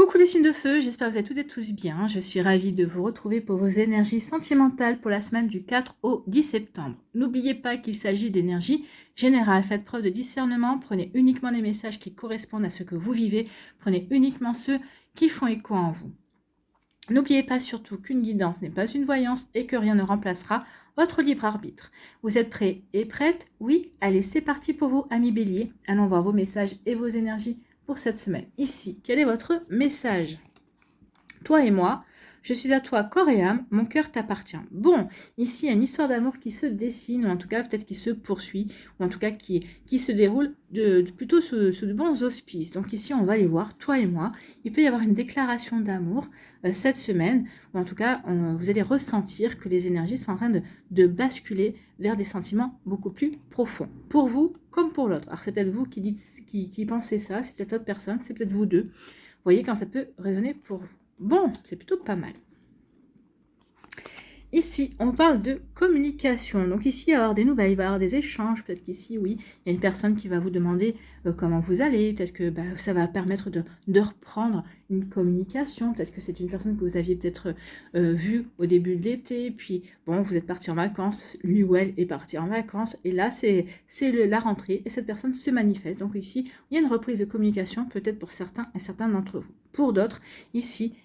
Coucou les signes de feu, j'espère que vous allez toutes et tous bien. Je suis ravie de vous retrouver pour vos énergies sentimentales pour la semaine du 4 au 10 septembre. N'oubliez pas qu'il s'agit d'énergie générale. Faites preuve de discernement, prenez uniquement les messages qui correspondent à ce que vous vivez, prenez uniquement ceux qui font écho en vous. N'oubliez pas surtout qu'une guidance n'est pas une voyance et que rien ne remplacera votre libre arbitre. Vous êtes prêts et prêtes? Oui? Allez, c'est parti pour vous, amis béliers. Allons voir vos messages et vos énergies pour cette semaine. Ici, quel est votre message? Toi et moi, je suis à toi corps et âme, mon cœur t'appartient. Bon, ici, il y a une histoire d'amour qui se dessine, ou en tout cas peut-être qui se poursuit, ou en tout cas qui se déroule plutôt sous de bons auspices. Donc ici, on va les voir, toi et moi. Il peut y avoir une déclaration d'amour cette semaine, ou en tout cas, vous allez ressentir que les énergies sont en train de basculer vers des sentiments beaucoup plus profonds. Pour vous comme pour l'autre. Alors c'est peut-être vous qui pensez ça, c'est peut-être l'autre personne, c'est peut-être vous deux. Vous voyez quand ça peut résonner pour vous. Bon, c'est plutôt pas mal. Ici, on parle de communication. Donc ici, il va y avoir des nouvelles, il va y avoir des échanges. Peut-être qu'ici, oui, il y a une personne qui va vous demander comment vous allez. Peut-être que ça va permettre de reprendre une communication. Peut-être que c'est une personne que vous aviez peut-être vue au début de l'été. Puis, bon, vous êtes parti en vacances. Lui ou elle est parti en vacances. Et là, c'est la rentrée. Et cette personne se manifeste. Donc ici, il y a une reprise de communication, peut-être pour certains et certains d'entre vous. Pour d'autres, ici,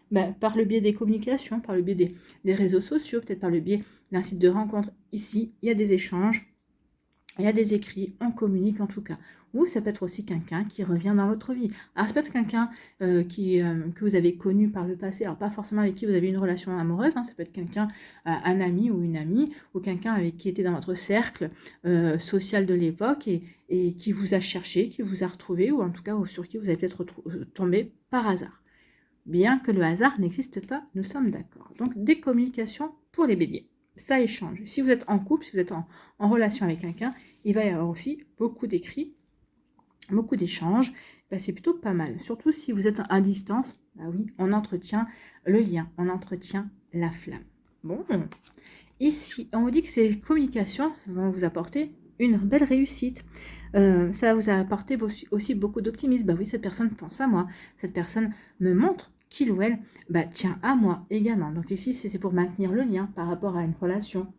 par le biais des communications, par le biais des réseaux sociaux, peut-être par le biais d'un site de rencontre. Ici, il y a des échanges, il y a des écrits, on communique en tout cas. Ou ça peut être aussi quelqu'un qui revient dans votre vie. Alors, ça peut être quelqu'un que vous avez connu par le passé, alors pas forcément avec qui vous avez une relation amoureuse, hein, ça peut être quelqu'un, un ami ou une amie, ou quelqu'un avec qui était dans votre cercle social de l'époque et qui vous a cherché, qui vous a retrouvé, ou en tout cas sur qui vous avez peut-être tombé par hasard. Bien que le hasard n'existe pas, nous sommes d'accord. Donc, des communications pour les béliers. Ça échange. Si vous êtes en couple, si vous êtes en relation avec quelqu'un, il va y avoir aussi beaucoup d'écrits, beaucoup d'échanges. C'est plutôt pas mal. Surtout si vous êtes à distance, oui, on entretient le lien, on entretient la flamme. Bon, ici, on vous dit que ces communications vont vous apporter une belle réussite. Ça vous a apporté aussi beaucoup d'optimisme. Oui, cette personne pense à moi. Cette personne me montre qu'il ou elle tient à moi également. Donc ici, c'est pour maintenir le lien par rapport à une relation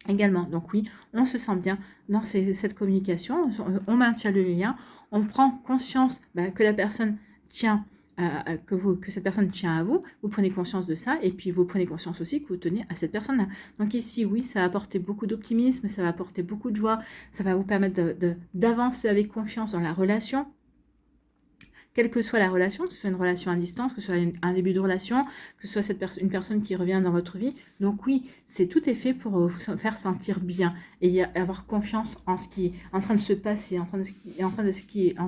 également. Donc oui, on se sent bien dans cette communication. On maintient le lien. On prend conscience que la personne tient que cette personne tient à vous, vous prenez conscience de ça, et puis vous prenez conscience aussi que vous tenez à cette personne-là. Donc ici, oui, ça va apporter beaucoup d'optimisme, ça va apporter beaucoup de joie, ça va vous permettre d'avancer avec confiance dans la relation, quelle que soit la relation, que ce soit une relation à distance, que ce soit un début de relation, que ce soit une personne qui revient dans votre vie. Donc oui, tout est fait pour vous faire sentir bien et avoir confiance en ce qui est en train de se passer, en train de ce qui est en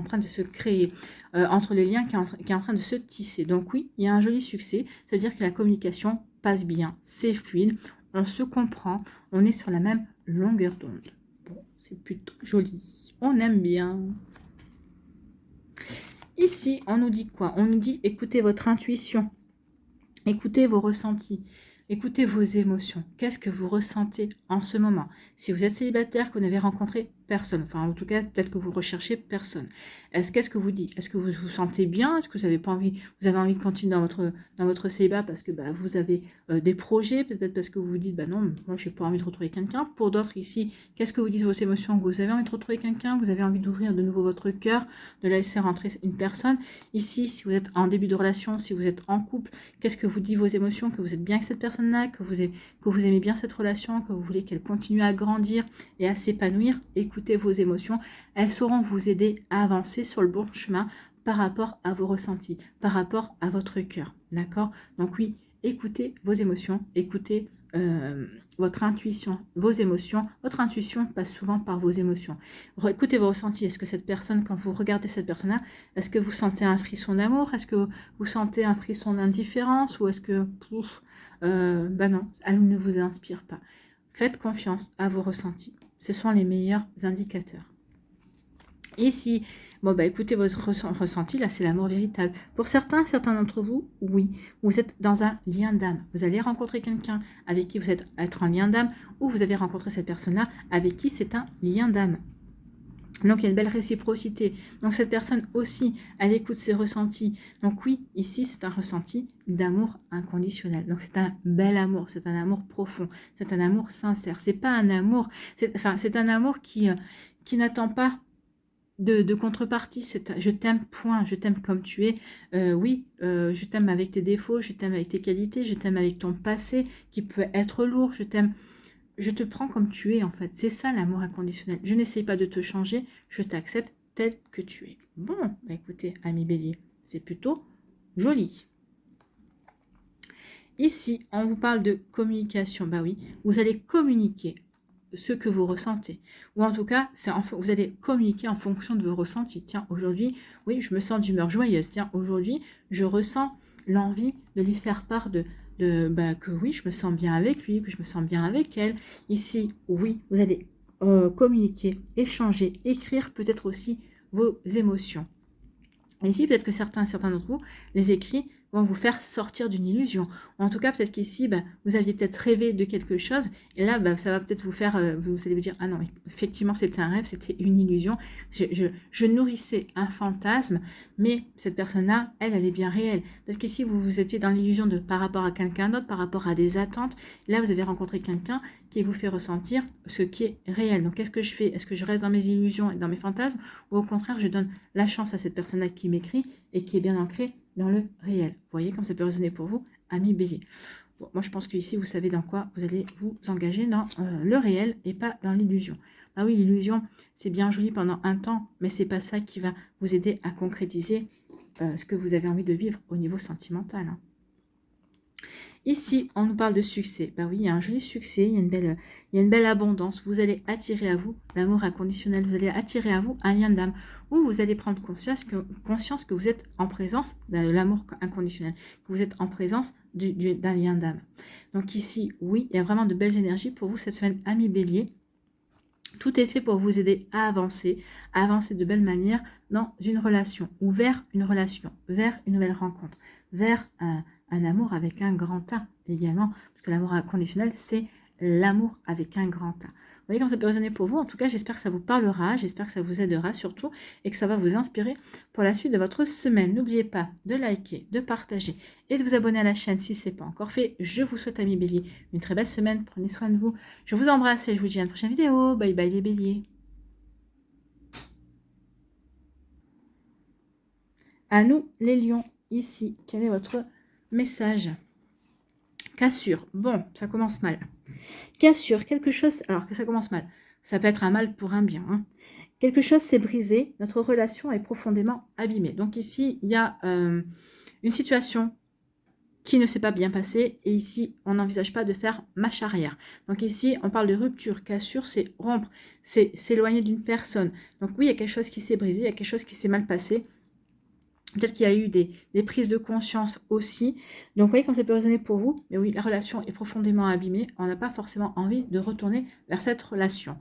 train de se créer, entre les liens qui est en train de se tisser. Donc oui, il y a un joli succès, c'est-à-dire que la communication passe bien, c'est fluide, on se comprend, on est sur la même longueur d'onde. Bon, c'est plutôt joli, on aime bien. Ici, on nous dit quoi? On nous dit écoutez votre intuition, écoutez vos ressentis, écoutez vos émotions. Qu'est-ce que vous ressentez en ce moment? Si vous êtes célibataire, que vous n'avez rencontré personne, enfin en tout cas peut-être que vous recherchez personne. Qu'est-ce que vous dites? Est-ce que vous vous sentez bien? Est-ce que vous avez pas envie, vous avez envie de continuer dans votre célibat parce que vous avez des projets, peut-être parce que vous vous dites non, moi j'ai pas envie de retrouver quelqu'un. Pour d'autres ici, qu'est-ce que vous dites vos émotions? Vous avez envie de retrouver quelqu'un, vous avez envie d'ouvrir de nouveau votre cœur, de laisser rentrer une personne. Ici, si vous êtes en début de relation, si vous êtes en couple, qu'est-ce que vous dites vos émotions? Que vous êtes bien avec cette personne-là, que vous aimez bien cette relation, que vous voulez qu'elle continue à grandir et à s'épanouir. Écoutez vos émotions, elles sauront vous aider à avancer sur le bon chemin par rapport à vos ressentis, par rapport à votre cœur, d'accord? Donc oui, écoutez vos émotions, écoutez votre intuition, vos émotions. Votre intuition passe souvent par vos émotions. Écoutez vos ressentis. Est-ce que cette personne, quand vous regardez cette personne-là, est-ce que vous sentez un frisson d'amour? Est-ce que vous sentez un frisson d'indifférence? Ou est-ce que non, elle ne vous inspire pas? Faites confiance à vos ressentis. Ce sont les meilleurs indicateurs. Ici, écoutez vos ressentis, là c'est l'amour véritable. Pour certains d'entre vous, oui, vous êtes dans un lien d'âme. Vous allez rencontrer quelqu'un avec qui vous êtes en lien d'âme, ou vous avez rencontré cette personne-là avec qui c'est un lien d'âme. Donc, il y a une belle réciprocité. Donc, cette personne aussi, elle écoute ses ressentis. Donc, oui, ici, c'est un ressenti d'amour inconditionnel. Donc, c'est un bel amour, c'est un amour profond, c'est un amour sincère. C'est pas un amour, c'est un amour qui n'attend pas de contrepartie. Je t'aime, point. Je t'aime comme tu es. Oui, je t'aime avec tes défauts, je t'aime avec tes qualités, je t'aime avec ton passé qui peut être lourd, je t'aime. Je te prends comme tu es, en fait. C'est ça, l'amour inconditionnel. Je n'essaye pas de te changer, je t'accepte tel que tu es. Bon, bah écoutez, ami Bélier, c'est plutôt joli. Ici, on vous parle de communication. Bah oui, vous allez communiquer ce que vous ressentez. Ou en tout cas, vous allez communiquer en fonction de vos ressentis. Tiens, aujourd'hui, oui, je me sens d'humeur joyeuse. Tiens, aujourd'hui, je ressens l'envie de lui faire part que oui, je me sens bien avec lui, que je me sens bien avec elle. Ici, oui, vous allez communiquer, échanger, écrire peut-être aussi vos émotions. Et ici, peut-être que certains d'entre vous, les écrits vont vous faire sortir d'une illusion. Ou en tout cas, peut-être qu'ici, vous aviez peut-être rêvé de quelque chose. Et là, ça va peut-être vous faire, vous allez vous dire, ah non, effectivement, c'était un rêve, c'était une illusion. Je nourrissais un fantasme, mais cette personne-là, elle est bien réelle. Peut-être qu'ici, vous étiez dans l'illusion par rapport à quelqu'un d'autre, par rapport à des attentes. Et là, vous avez rencontré quelqu'un qui vous fait ressentir ce qui est réel. Donc, qu'est-ce que je fais? Est-ce que je reste dans mes illusions et dans mes fantasmes? Ou au contraire, je donne la chance à cette personne-là qui m'écrit et qui est bien ancrée dans le réel. Vous voyez comme ça peut résonner pour vous, ami Bélier. Bon, moi, je pense qu'ici, vous savez dans quoi vous allez vous engager, dans le réel et pas dans l'illusion. Ah oui, l'illusion, c'est bien joli pendant un temps, mais c'est pas ça qui va vous aider à concrétiser ce que vous avez envie de vivre au niveau sentimental. Hein. Ici, on nous parle de succès. Bah oui, il y a un joli succès, il y a une belle abondance. Vous allez attirer à vous l'amour inconditionnel. Vous allez attirer à vous un lien d'âme où vous allez prendre conscience que vous êtes en présence de l'amour inconditionnel, que vous êtes en présence d'un lien d'âme. Donc ici, oui, il y a vraiment de belles énergies pour vous cette semaine, ami Bélier. Tout est fait pour vous aider à avancer de belle manière dans une relation ou vers une relation, vers une nouvelle rencontre, vers un amour avec un grand A également, parce que l'amour inconditionnel, c'est l'amour avec un grand A. Vous voyez comment ça peut résonner pour vous. En tout cas, j'espère que ça vous parlera, j'espère que ça vous aidera surtout et que ça va vous inspirer pour la suite de votre semaine. N'oubliez pas de liker, de partager et de vous abonner à la chaîne si ce n'est pas encore fait. Je vous souhaite, amis Bélier, une très belle semaine. Prenez soin de vous. Je vous embrasse et je vous dis à une prochaine vidéo. Bye bye les Béliers. À nous les lions, ici, quel est votre message? Cassure, bon, ça commence mal. Cassure, quelque chose, alors que ça commence mal, ça peut être un mal pour un bien. Hein. Quelque chose s'est brisé, notre relation est profondément abîmée. Donc ici, il y a une situation qui ne s'est pas bien passée et ici, on n'envisage pas de faire marche arrière. Donc ici, on parle de rupture, cassure, c'est rompre, c'est s'éloigner d'une personne. Donc oui, il y a quelque chose qui s'est brisé, il y a quelque chose qui s'est mal passé. Peut-être qu'il y a eu des prises de conscience aussi. Donc, vous voyez quand ça peut résonner pour vous. Mais oui, la relation est profondément abîmée. On n'a pas forcément envie de retourner vers cette relation.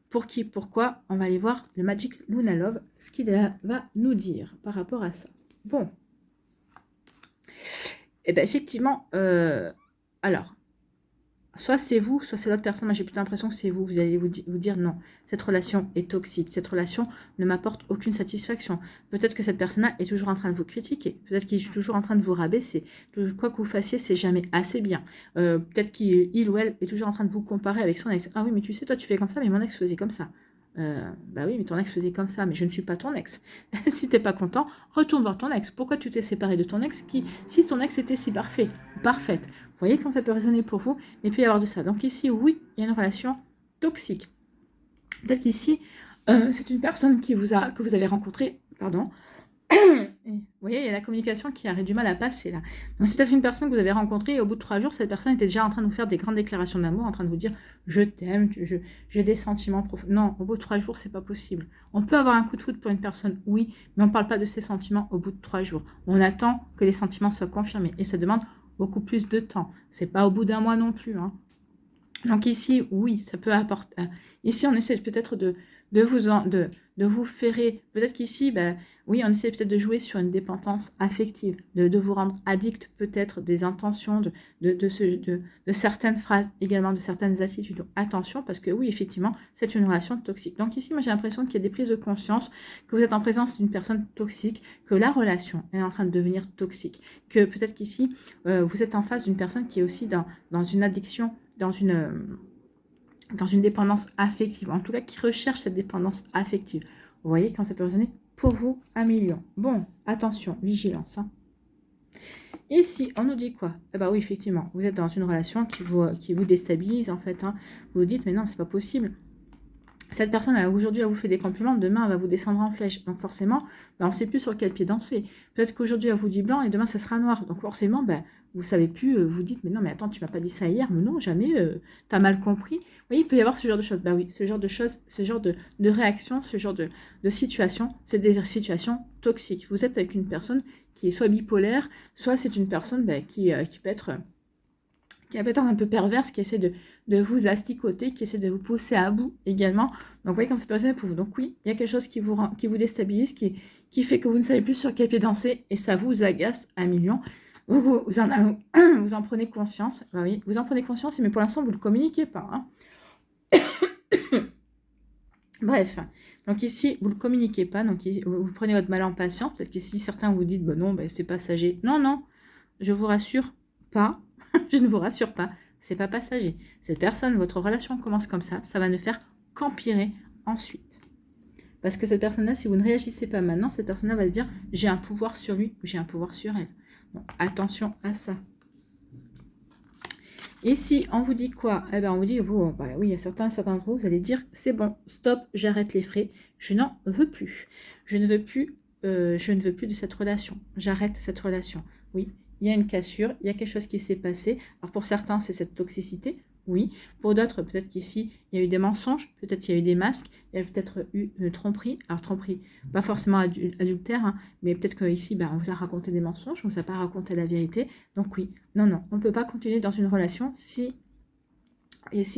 Pour qui, pourquoi? On va aller voir le Magic Luna Love, ce qu'il va nous dire par rapport à ça. Bon. Et bien, effectivement, alors, soit c'est vous, soit c'est l'autre personne. Moi, j'ai plutôt l'impression que c'est vous. Vous allez vous dire non, cette relation est toxique. Cette relation ne m'apporte aucune satisfaction. Peut-être que cette personne-là est toujours en train de vous critiquer. Peut-être qu'il est toujours en train de vous rabaisser. Quoi que vous fassiez, c'est jamais assez bien. Peut-être qu'il ou elle est toujours en train de vous comparer avec son ex. Ah oui, mais tu sais, toi, tu fais comme ça, mais mon ex faisait comme ça. Bah oui, mais ton ex faisait comme ça, mais je ne suis pas ton ex. Si t'es pas content, retourne voir ton ex. Pourquoi tu t'es séparé de ton ex si ton ex était si parfaite? Vous voyez quand ça peut résonner pour vous, mais il peut y avoir de ça. Donc ici, oui, il y a une relation toxique. Peut-être qu'ici, c'est une personne que vous avez rencontrée, pardon. Vous voyez, il y a la communication qui aurait du mal à passer là. Donc c'est peut-être une personne que vous avez rencontrée et au bout de 3 jours, cette personne était déjà en train de vous faire des grandes déclarations d'amour, en train de vous dire je t'aime, j'ai des sentiments profonds. Non, au bout de 3 jours, c'est pas possible. On peut avoir un coup de foudre pour une personne, oui, mais on ne parle pas de ses sentiments au bout de 3 jours. On attend que les sentiments soient confirmés et ça demande beaucoup plus de temps. C'est pas au bout d'un mois non plus. Hein. Donc ici, oui, ça peut apporter. Ici, on essaie peut-être de de vous ferrer. Peut-être qu'ici, ben, oui, on essaie peut-être de jouer sur une dépendance affective, de vous rendre addict peut-être des intentions, de certaines phrases, également de certaines attitudes. Donc, attention, parce que oui, effectivement, c'est une relation toxique. Donc ici, moi, j'ai l'impression qu'il y a des prises de conscience, que vous êtes en présence d'une personne toxique, que la relation est en train de devenir toxique, que peut-être qu'ici, vous êtes en face d'une personne qui est aussi dans une addiction, dans une dépendance affective, en tout cas qui recherche cette dépendance affective. Vous voyez quand ça peut résonner pour vous 1 million. Bon, attention, vigilance. Hein. Ici, on nous dit quoi? Eh bien oui, effectivement, vous êtes dans une relation qui vous déstabilise en fait. Hein. Vous vous dites, mais non, c'est pas possible. Cette personne, aujourd'hui, elle vous fait des compliments, demain, elle va vous descendre en flèche. Donc forcément, on ne sait plus sur quel pied danser. Peut-être qu'aujourd'hui, elle vous dit blanc et demain, ça sera noir. Donc forcément, vous ne savez plus, vous dites, mais non, mais attends, tu m'as pas dit ça hier. Mais non, jamais, tu as mal compris. Vous voyez, il peut y avoir ce genre de choses. Oui, ce genre de choses, ce genre de réaction, ce genre de situation, c'est des situations toxiques. Vous êtes avec une personne qui est soit bipolaire, soit c'est une personne qui peut être... qui est peut-être un peu perverse, qui essaie de vous asticoter, qui essaie de vous pousser à bout également. Donc, vous voyez comme c'est passé pour vous. Donc, oui, il y a quelque chose qui vous déstabilise, qui fait que vous ne savez plus sur quel pied danser et ça vous agace 1 million. Vous en prenez conscience. Bah oui, vous en prenez conscience, mais pour l'instant, vous ne le communiquez pas. Hein. Bref, donc ici, vous ne le communiquez pas. Donc, vous prenez votre mal en patience. Peut-être qu'ici, certains vous disent, non, c'est passager. Non, non, je vous rassure pas. Je ne vous rassure pas, c'est pas passager. Cette personne, votre relation commence comme ça va ne faire qu'empirer ensuite. Parce que cette personne-là, si vous ne réagissez pas maintenant, cette personne-là va se dire, j'ai un pouvoir sur lui ou j'ai un pouvoir sur elle. Donc, attention à ça. Et si on vous dit quoi? Eh bien, on vous dit, oui, il y a certains d'entre vous, vous allez dire, c'est bon, stop, j'arrête les frais, je n'en veux plus. Je ne veux plus de cette relation. J'arrête cette relation. Oui, il y a une cassure, il y a quelque chose qui s'est passé. Alors pour certains, c'est cette toxicité, oui. Pour d'autres, peut-être qu'ici, il y a eu des mensonges, peut-être qu'il y a eu des masques, il y a peut-être eu une tromperie. Alors tromperie, pas forcément adultère, hein, mais peut-être qu'ici, on vous a raconté des mensonges, on ne vous a pas raconté la vérité. Donc oui, non, on ne peut pas continuer dans une relation si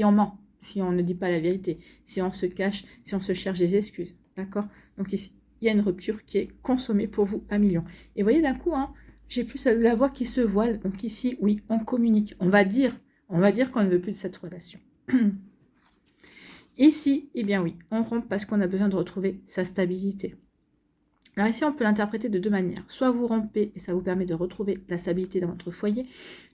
on ment, si on ne dit pas la vérité, si on se cache, si on se cherche des excuses. D'accord? Donc ici, il y a une rupture qui est consommée pour vous 1 million. Et vous voyez d'un coup, hein, j'ai plus la voix qui se voile. Donc ici, oui, on communique. On va dire qu'on ne veut plus de cette relation. Ici, eh bien oui, on rompt parce qu'on a besoin de retrouver sa stabilité. Alors ici, on peut l'interpréter de deux manières. Soit vous rompez et ça vous permet de retrouver la stabilité dans votre foyer,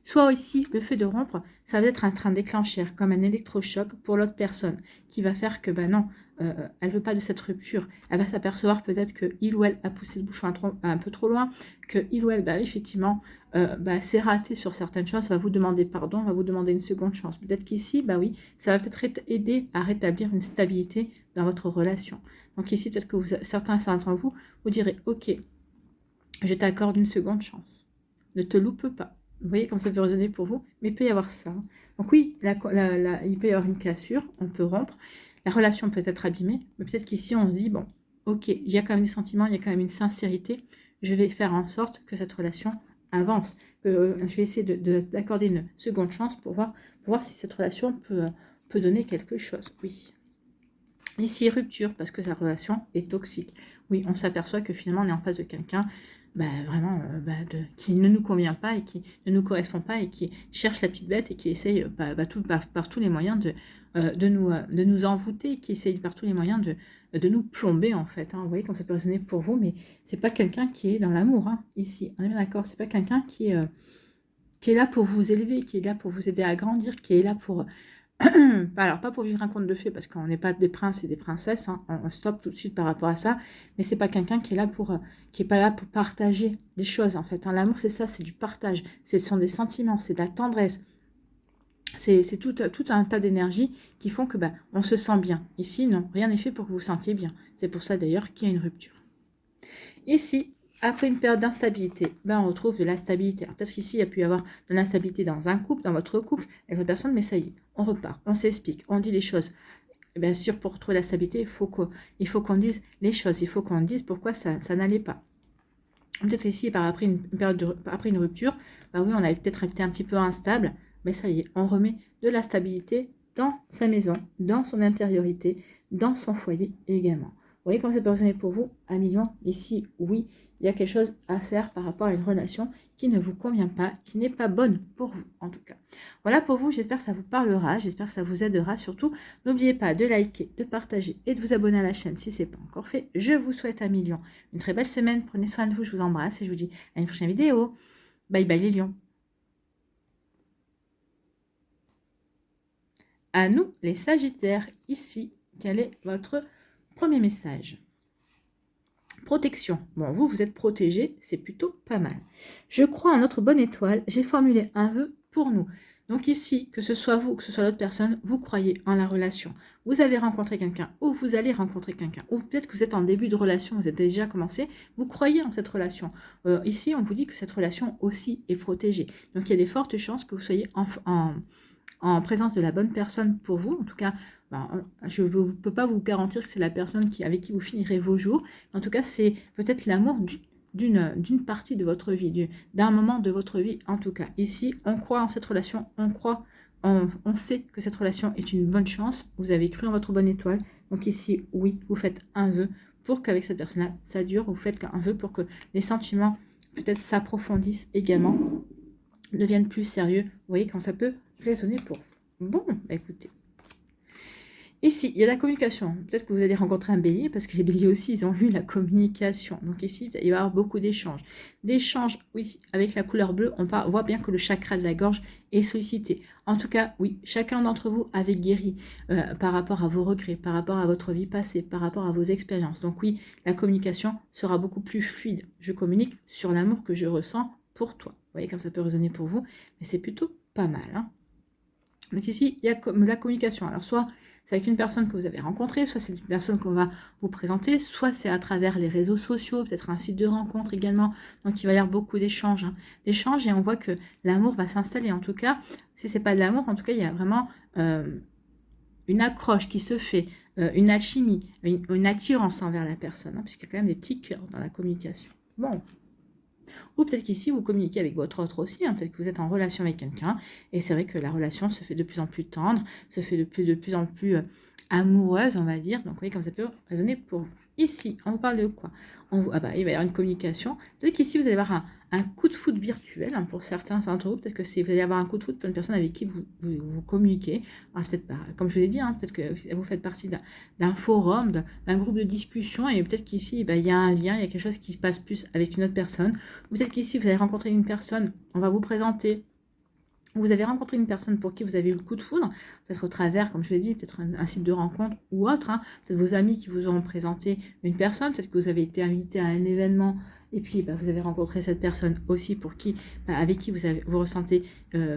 soit ici, le fait de rompre, ça va être un train déclencheur, comme un électrochoc pour l'autre personne, qui va faire que, non, elle ne veut pas de cette rupture. Elle va s'apercevoir peut-être qu'il ou elle a poussé le bouchon un peu trop loin, qu'il ou elle, effectivement, s'est raté sur certaines choses, va vous demander pardon, va vous demander une seconde chance. Peut-être qu'ici, oui, ça va peut-être aider à rétablir une stabilité dans votre relation. Donc ici, peut-être que certains d'entre vous, vous direz, ok, je t'accorde une seconde chance. Ne te loupe pas. Vous voyez comme ça peut résonner pour vous, mais il peut y avoir ça. Donc oui, il peut y avoir une cassure, on peut rompre, la relation peut être abîmée, mais peut-être qu'ici on se dit, bon, ok, il y a quand même des sentiments, il y a quand même une sincérité, je vais faire en sorte que cette relation avance. Je vais essayer d'accorder une seconde chance pour voir si cette relation peut donner quelque chose. Oui. Ici, rupture, parce que sa relation est toxique. Oui, on s'aperçoit que finalement, on est en face de quelqu'un vraiment qui ne nous convient pas et qui ne nous correspond pas et qui cherche la petite bête et qui essaye par tous les moyens de nous envoûter, qui essaye par tous les moyens de nous plomber, en fait. Hein. Vous voyez comme ça peut résonner pour vous, mais c'est pas quelqu'un qui est dans l'amour, hein, ici. On est bien d'accord, c'est pas quelqu'un qui est là pour vous élever, qui est là pour vous aider à grandir, qui est là pour... Alors, pas pour vivre un conte de fées, parce qu'on n'est pas des princes et des princesses, hein, on stoppe tout de suite par rapport à ça, mais c'est pas quelqu'un qui est là qui est pas là pour partager des choses, en fait. Hein. L'amour, c'est ça, c'est du partage, ce sont des sentiments, c'est de la tendresse, c'est tout un tas d'énergie qui font que on se sent bien. Ici, non, rien n'est fait pour que vous vous sentiez bien. C'est pour ça, d'ailleurs, qu'il y a une rupture. Ici, après une période d'instabilité, on retrouve de la stabilité. Alors peut-être qu'ici, il y a pu y avoir de l'instabilité dans un couple, dans votre couple, avec votre personne, mais ça y est, on repart, on s'explique, on dit les choses. Et bien sûr, pour retrouver la stabilité, il faut qu'on dise les choses, il faut qu'on dise pourquoi ça n'allait pas. Peut-être ici, après après une rupture, oui, on avait peut-être été un petit peu instable, mais ça y est, on remet de la stabilité dans sa maison, dans son intériorité, dans son foyer également. Vous voyez comment ça peut résonner pour vous à million. Ici, oui, il y a quelque chose à faire par rapport à une relation qui ne vous convient pas, qui n'est pas bonne pour vous en tout cas. Voilà pour vous, j'espère que ça vous parlera, j'espère que ça vous aidera. Surtout, n'oubliez pas de liker, de partager et de vous abonner à la chaîne si ce n'est pas encore fait. Je vous souhaite à million une très belle semaine, prenez soin de vous, je vous embrasse et je vous dis à une prochaine vidéo. Bye bye les lions. À nous les sagittaires, ici, quel est votre premier message? Protection. Bon, vous êtes protégé, c'est plutôt pas mal. Je crois en notre bonne étoile, j'ai formulé un vœu pour nous. Donc ici, que ce soit vous, que ce soit l'autre personne, vous croyez en la relation. Vous avez rencontré quelqu'un ou vous allez rencontrer quelqu'un. Ou peut-être que vous êtes en début de relation, vous êtes déjà commencé, vous croyez en cette relation. Ici, on vous dit que cette relation aussi est protégée. Donc il y a des fortes chances que vous soyez en présence de la bonne personne pour vous. En tout cas, je ne peux pas vous garantir que c'est la personne avec qui vous finirez vos jours. En tout cas, c'est peut-être l'amour d'une partie de votre vie, d'un moment de votre vie en tout cas. Ici, on croit en cette relation, on sait que cette relation est une bonne chance. Vous avez cru en votre bonne étoile. Donc ici, oui, vous faites un vœu pour qu'avec cette personne-là, ça dure. Vous faites un vœu pour que les sentiments peut-être s'approfondissent également, deviennent plus sérieux. Vous voyez quand ça peut résonner pour vous. Bon, écoutez. Ici, il y a la communication. Peut-être que vous allez rencontrer un bélier, parce que les béliers aussi, ils ont eu la communication. Donc ici, il va y avoir beaucoup d'échanges. D'échanges, oui, avec la couleur bleue, on voit bien que le chakra de la gorge est sollicité. En tout cas, oui, chacun d'entre vous avait guéri par rapport à vos regrets, par rapport à votre vie passée, par rapport à vos expériences. Donc oui, la communication sera beaucoup plus fluide. Je communique sur l'amour que je ressens pour toi. Vous voyez comme ça peut résonner pour vous, mais c'est plutôt pas mal. Hein. Donc ici, il y a la communication. Alors soit c'est avec une personne que vous avez rencontrée, soit c'est une personne qu'on va vous présenter, soit c'est à travers les réseaux sociaux, peut-être un site de rencontre également. Donc il va y avoir beaucoup d'échanges. Hein. D'échanges et on voit que l'amour va s'installer. En tout cas, si ce n'est pas de l'amour, en tout cas, il y a vraiment une accroche qui se fait, une alchimie, une attirance envers la personne, hein, puisqu'il y a quand même des petits cœurs dans la communication. Bon. Ou peut-être qu'ici, vous communiquez avec votre autre aussi. Hein, peut-être que vous êtes en relation avec quelqu'un. Et c'est vrai que la relation se fait de plus en plus tendre, se fait de plus en plus amoureuse, on va dire. Donc, vous voyez comme ça peut résonner pour vous. Ici, on vous parle de quoi? Il va y avoir une communication. Peut-être qu'ici, vous allez avoir un coup de foudre virtuel hein, pour certains d'entre vous. Peut-être que vous allez avoir un coup de foudre pour une personne avec qui vous communiquez. Peut-être pas, comme je vous l'ai dit, hein, peut-être que vous faites partie d'un forum, d'un groupe de discussion. Et peut-être qu'ici, il y a un lien, il y a quelque chose qui passe plus avec une autre personne. Peut-être qu'ici, vous avez rencontré une personne, on va vous présenter. Vous avez rencontré une personne pour qui vous avez eu le coup de foudre, peut-être au travers, comme je l'ai dit, peut-être un site de rencontre ou autre, hein, peut-être vos amis qui vous auront présenté une personne, peut-être que vous avez été invité à un événement et puis vous avez rencontré cette personne aussi pour qui, avec qui vous ressentez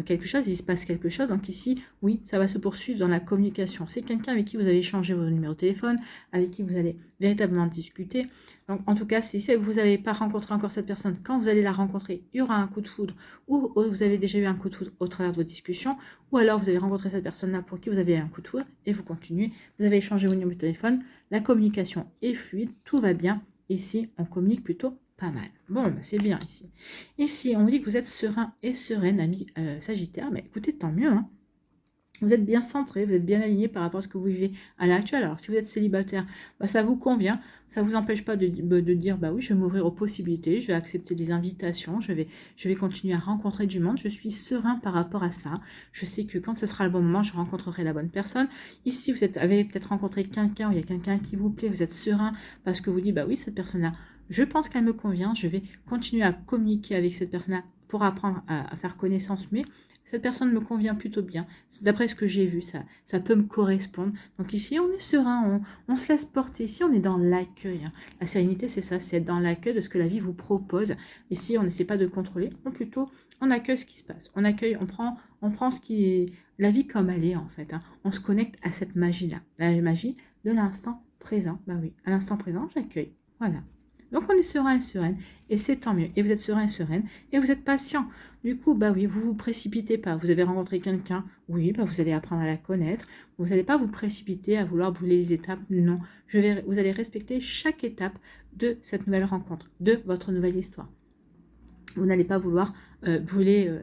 quelque chose, il se passe quelque chose. Donc ici, oui, ça va se poursuivre dans la communication. C'est quelqu'un avec qui vous avez échangé vos numéros de téléphone, avec qui vous allez véritablement discuter. Donc en tout cas, si vous n'avez pas rencontré encore cette personne, quand vous allez la rencontrer, il y aura un coup de foudre ou vous avez déjà eu un coup de foudre au travers de vos discussions, ou alors vous avez rencontré cette personne-là pour qui vous avez un coup de foudre et vous continuez, vous avez échangé vos numéros de téléphone, la communication est fluide, tout va bien. Ici, on communique plutôt pas mal. Bon, c'est bien ici. Ici, on vous dit que vous êtes serein et sereine, ami Sagittaire. Mais écoutez, tant mieux. Hein. Vous êtes bien centré, vous êtes bien aligné par rapport à ce que vous vivez à l'heure actuelle. Alors, si vous êtes célibataire, ça vous convient. Ça ne vous empêche pas de dire, oui, je vais m'ouvrir aux possibilités, je vais accepter des invitations, je vais continuer à rencontrer du monde. Je suis serein par rapport à ça. Je sais que quand ce sera le bon moment, je rencontrerai la bonne personne. Ici, vous avez peut-être rencontré quelqu'un, ou il y a quelqu'un qui vous plaît, vous êtes serein parce que vous dites, oui, cette personne-là, je pense qu'elle me convient, je vais continuer à communiquer avec cette personne-là pour apprendre à faire connaissance, mais cette personne me convient plutôt bien. D'après ce que j'ai vu, ça peut me correspondre. Donc ici, on est serein, on se laisse porter. Ici, on est dans l'accueil. Hein. La sérénité, c'est ça, c'est être dans l'accueil de ce que la vie vous propose. Ici, on n'essaie pas de contrôler, mais plutôt, on accueille ce qui se passe. On accueille, on prend ce qui est la vie comme elle est, en fait. Hein. On se connecte à cette magie-là, la magie de l'instant présent. Oui, à l'instant présent, j'accueille. Voilà. Donc, on est serein et sereine, et c'est tant mieux. Et vous êtes serein et sereine, et vous êtes patient. Du coup, oui, vous vous précipitez pas. Vous avez rencontré quelqu'un, oui, vous allez apprendre à la connaître. Vous n'allez pas vous précipiter à vouloir brûler les étapes. Non, vous allez respecter chaque étape de cette nouvelle rencontre, de votre nouvelle histoire. Vous n'allez pas vouloir brûler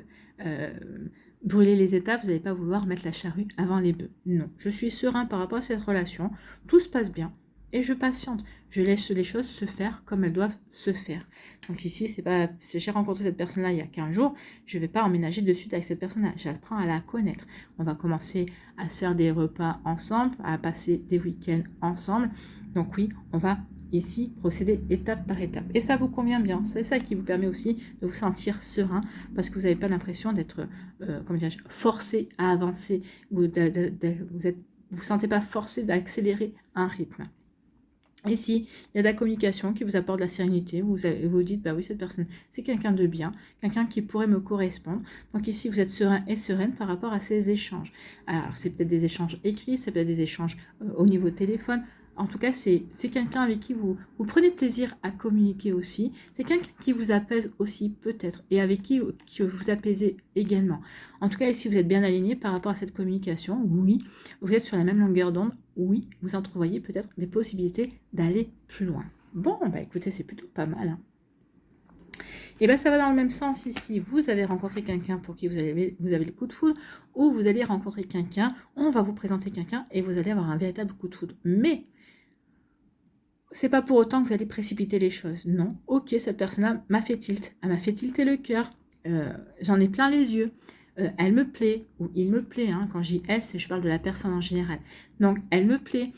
brûler les étapes, vous n'allez pas vouloir mettre la charrue avant les bœufs. Non, je suis serein par rapport à cette relation, tout se passe bien et je patiente. Je laisse les choses se faire comme elles doivent se faire. Donc ici, c'est pas, si j'ai rencontré cette personne-là il y a 15 jours, je ne vais pas emménager de suite avec cette personne-là. J'apprends à la connaître. On va commencer à se faire des repas ensemble, à passer des week-ends ensemble. Donc oui, on va ici procéder étape par étape. Et ça vous convient bien. C'est ça qui vous permet aussi de vous sentir serein parce que vous n'avez pas l'impression d'être forcé à avancer ou vous sentez pas forcé d'accélérer un rythme. Ici, il y a de la communication qui vous apporte de la sérénité. Vous dites, bah oui, cette personne, c'est quelqu'un de bien, quelqu'un qui pourrait me correspondre. Donc ici, vous êtes serein et sereine par rapport à ces échanges. Alors, c'est peut-être des échanges écrits, c'est peut-être des échanges au niveau téléphone. En tout cas, c'est quelqu'un avec qui vous prenez plaisir à communiquer aussi. C'est quelqu'un qui vous apaise aussi peut-être et avec qui vous apaisez également. En tout cas, ici, vous êtes bien aligné par rapport à cette communication. Oui, vous êtes sur la même longueur d'onde. Oui, vous entrevoyez peut-être des possibilités d'aller plus loin. Bon, bah écoutez, c'est plutôt pas mal. Hein. Et bien, ça va dans le même sens ici. Vous avez rencontré quelqu'un pour qui vous avez le coup de foudre, ou vous allez rencontrer quelqu'un, on va vous présenter quelqu'un et vous allez avoir un véritable coup de foudre. Mais c'est pas pour autant que vous allez précipiter les choses. Non, ok, cette personne-là m'a fait tilt. Elle m'a fait tilter le cœur. J'en ai plein les yeux. Elle me plaît, ou il me plaît, hein. Quand je dis elle, je parle de la personne en général. Donc, elle me plaît.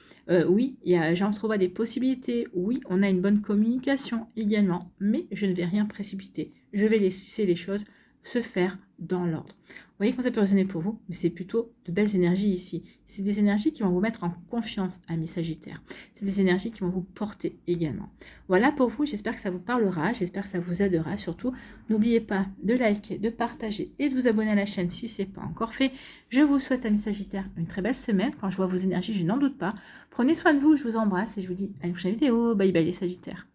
Oui, j'entrevois des possibilités. Oui, on a une bonne communication également. Mais je ne vais rien précipiter. Je vais laisser les choses se faire dans l'ordre. Vous voyez comment ça peut résonner pour vous, mais c'est plutôt de belles énergies ici. C'est des énergies qui vont vous mettre en confiance, amis Sagittaires. C'est des énergies qui vont vous porter également. Voilà pour vous, j'espère que ça vous parlera, j'espère que ça vous aidera. Surtout, n'oubliez pas de liker, de partager et de vous abonner à la chaîne si ce n'est pas encore fait. Je vous souhaite, amis Sagittaires, une très belle semaine. Quand je vois vos énergies, je n'en doute pas. Prenez soin de vous, je vous embrasse et je vous dis à une prochaine vidéo. Bye bye les Sagittaires.